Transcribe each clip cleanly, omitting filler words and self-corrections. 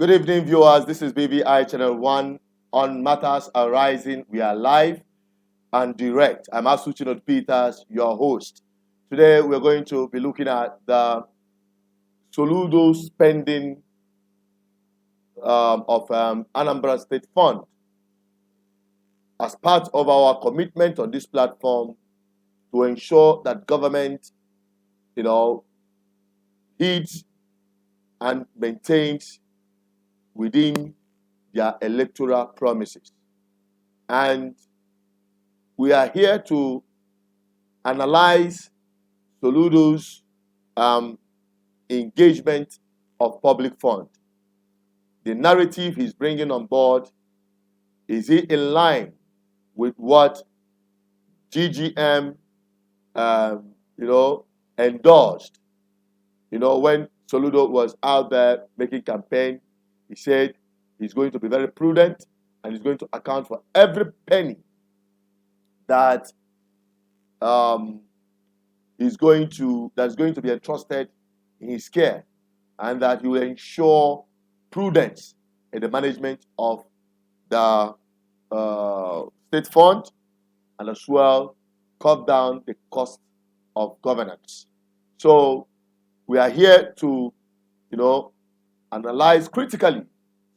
Good evening, viewers. This is BBI Channel 1 on Matters Arising. We are live and direct. I'm Asuchinot Peters, your host. Today, we're going to be looking at the Soludo spending of Anambra State Fund as part of our commitment on this platform to ensure that government, heeds and maintains within their electoral promises. And we are here to analyze Soludo's engagement of public fund. The narrative he's bringing on board, is it in line with what GGM, endorsed? When Soludo was out there making campaign, he said he's going to be very prudent and he's going to account for every penny that that's going to be entrusted in his care, and that he will ensure prudence in the management of the state fund, and as well cut down the cost of governance. So we are here to, analyze critically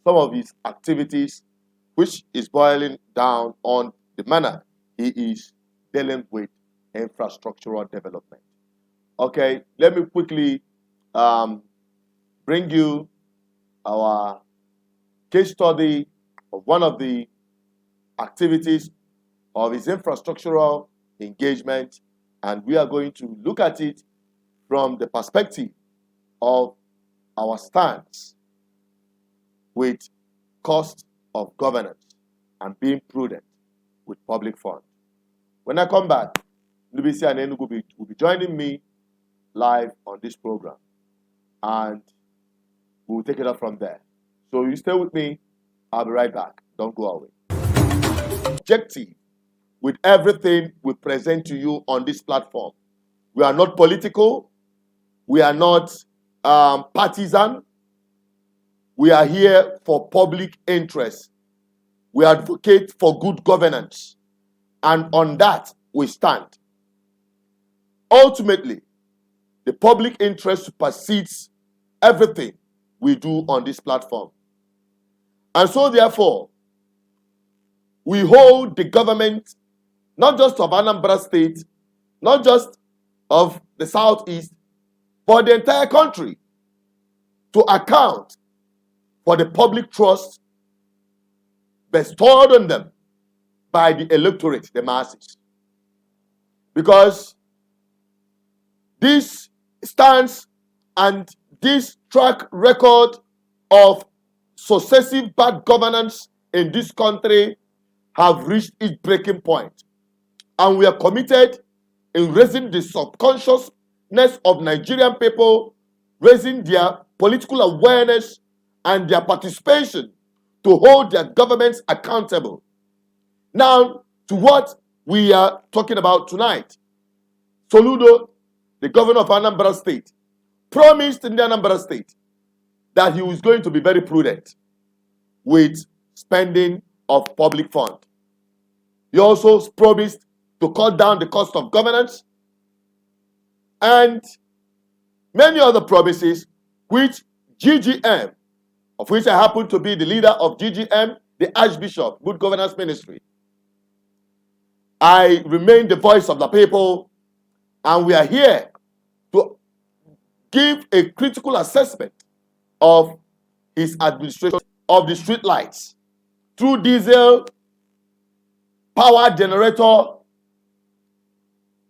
some of his activities, which is boiling down on the manner he is dealing with infrastructural development. Okay, let me quickly bring you our case study of one of the activities of his infrastructural engagement, and we are going to look at it from the perspective of our stance with cost of governance and being prudent with public funds. When I come back, Nubisi and Enugu will be joining me live on this program, and we'll take it up from there. So you stay with me. I'll be right back. Don't go away. Objective with everything we present to you on this platform. We are not political. We are not partisan. We are here for public interest. We advocate for good governance. And on that, we stand. Ultimately, the public interest supersedes everything we do on this platform. And so, therefore, we hold the government, not just of Anambra State, not just of the Southeast, but the entire country, to account for the public trust bestowed on them by the electorate, the masses. Because this stance and this track record of successive bad governance in this country have reached its breaking point. And we are committed in raising the subconsciousness of Nigerian people, raising their political awareness and their participation to hold their governments accountable. Now, to what we are talking about tonight. Soludo, the governor of Anambra State, promised in the Anambra State that he was going to be very prudent with spending of public fund. He also promised to cut down the cost of governance and many other promises which GGM, of which I happen to be the leader of GGM, the Archbishop, Good Governance Ministry. I remain the voice of the people, and we are here to give a critical assessment of his administration of the street lights through diesel power generator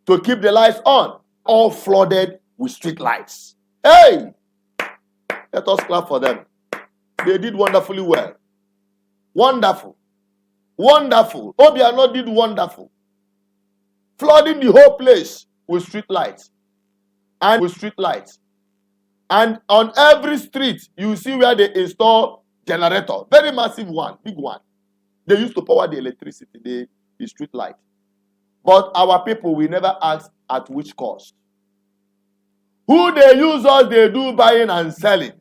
to keep the lights on, all flooded with street lights. Hey! Let us clap for them. They did wonderfully well. Wonderful. Wonderful. Obiano did wonderful. Flooding the whole place with street lights. And on every street, you see where they install generator. Very massive one, big one. They used to power the electricity, the street light. But our people, we never ask at which cost. Who they use us, they do buying and selling.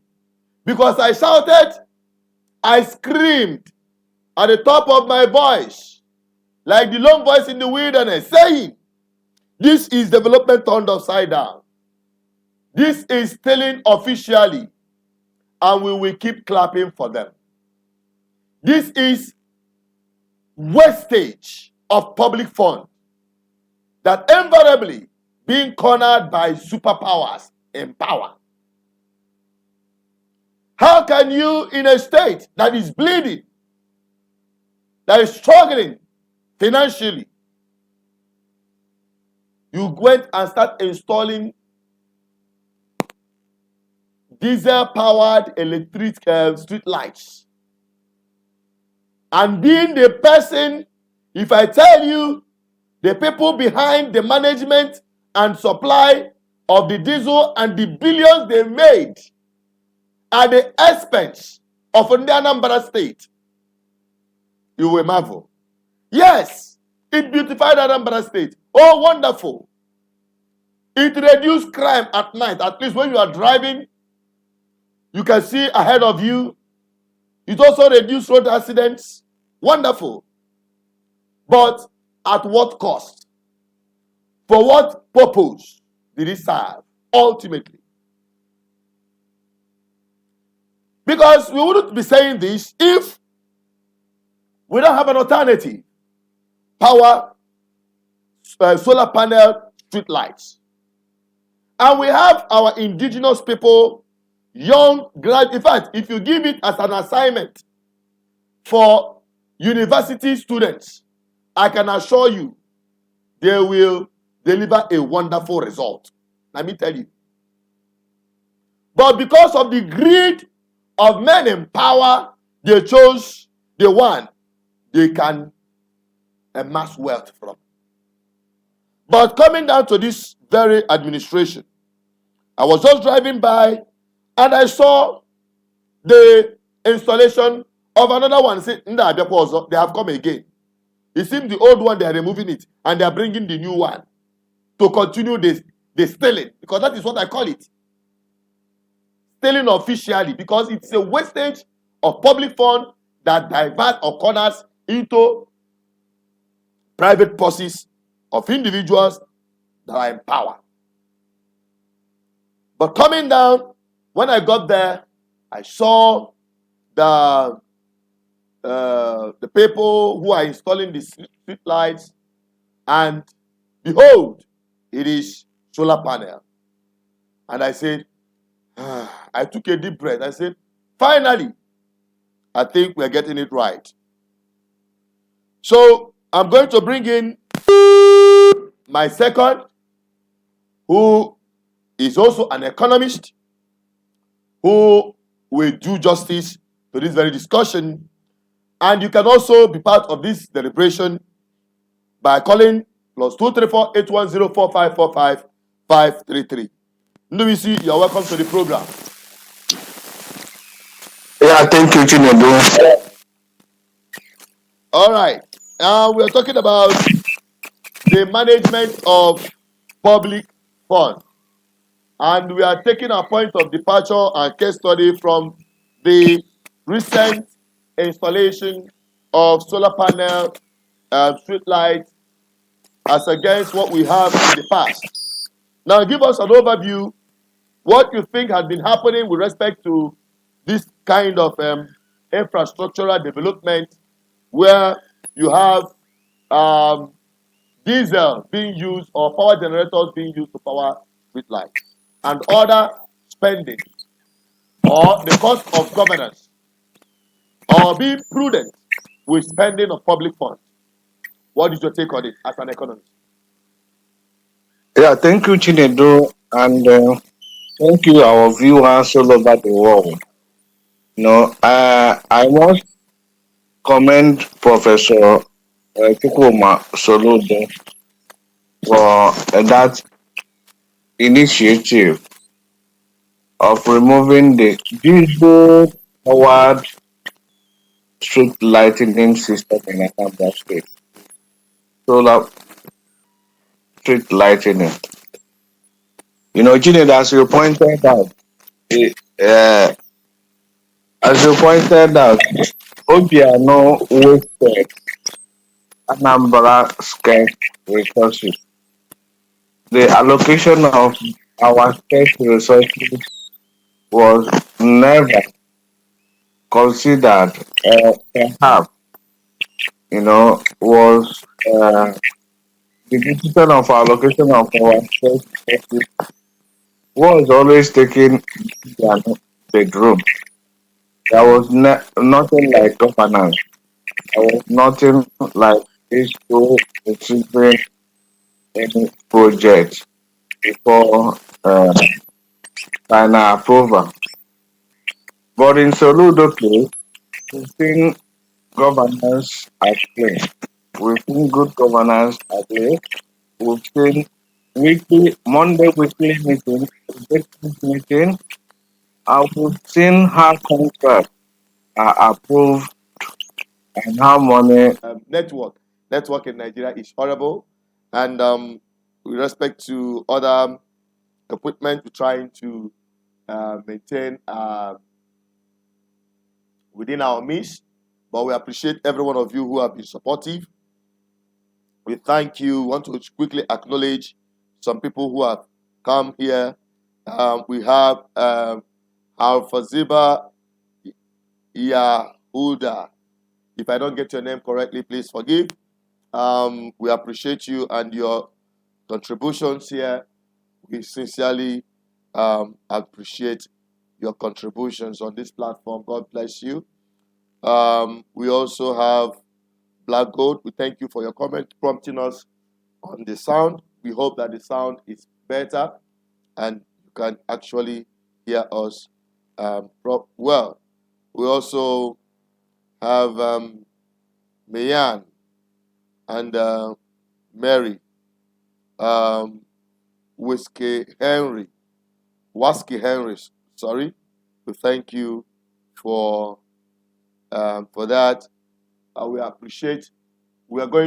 Because I shouted I screamed at the top of my voice, like the lone voice in the wilderness, saying, this is development turned upside down. This is stealing officially, and we will keep clapping for them. This is wastage of public funds that invariably being cornered by superpowers in power. How can you, in a state that is bleeding, that is struggling financially, you went and start installing diesel-powered electric street lights, and being the person, if I tell you, the people behind the management and supply of the diesel and the billions they made at the expense of the Anambra state, you will marvel. Yes, it beautified Anambra state. Oh, wonderful. It reduced crime at night. At least when you are driving, you can see ahead of you. It also reduced road accidents. Wonderful. But at what cost? For what purpose did it serve ultimately? Because we wouldn't be saying this if we don't have an alternative. Power, solar panel, street lights. And we have our indigenous people, young grad. In fact, if you give it as an assignment for university students, I can assure you they will deliver a wonderful result. Let me tell you. But because of the greed of men in power, they chose the one they can amass wealth from. But coming down to this very administration, I was just driving by and I saw the installation of another one. They have come again. It seems the old one, they are removing it and they are bringing the new one to continue the stealing, because that is what I call it. Stealing officially, because it's a wastage of public fund that divert or corners into private purses of individuals that are in power. But coming down, when I got there, I saw the people who are installing the street lights, and behold, it is solar panel. And I said, I took a deep breath. I said, finally, I think we're getting it right. So I'm going to bring in my second, who is also an economist, who will do justice to this very discussion. And you can also be part of this deliberation by calling +234 810 533. Nduwisi, you're welcome to the program. Yeah, thank you, Chinedu. All right. Now we're talking about the management of public funds. And we are taking a point of departure and case study from the recent installation of solar panel street lights as against what we have in the past. Now give us an overview, what you think has been happening with respect to this kind of infrastructural development, where you have diesel being used or power generators being used to power street lights, and other spending, or the cost of governance, or being prudent with spending of public funds. What is your take on it as an economist? Yeah, thank you, Chinedu, and thank you, our viewers all over the world. I must commend Professor Soludo for that initiative of removing the diesel-powered street lighting system in Anambra State. Solar street lighting. Chinedu, as you pointed out, As you pointed out, Obiano wasted Anambra scarce resources. The allocation of our scarce resources was never considered, perhaps, was the decision of allocation of our scarce resources was always taken in their bedroom. There was nothing like governance. There was nothing like issue receiving any project before final approval. But in Soludo case, we've seen governance at play. We've seen good governance at play. We've seen Monday weekly meeting, weekly meeting, and we've seen how contracts are approved and how money. Network in Nigeria is horrible, and with respect to other equipment, we're trying to maintain within our means. But we appreciate every one of you who have been supportive. We thank you. We want to quickly acknowledge some people who have come here. We have Alfaziba Yahuda. If I don't get your name correctly, please forgive. We appreciate you and your contributions here. We sincerely appreciate your contributions on this platform. God bless you. We also have Black Gold. We thank you for your comment, prompting us on the sound. We hope that the sound is better and you can actually hear us well. We also have Mayan and Mary, Whiskey Henry, sorry. We thank you for that. We appreciate. We are going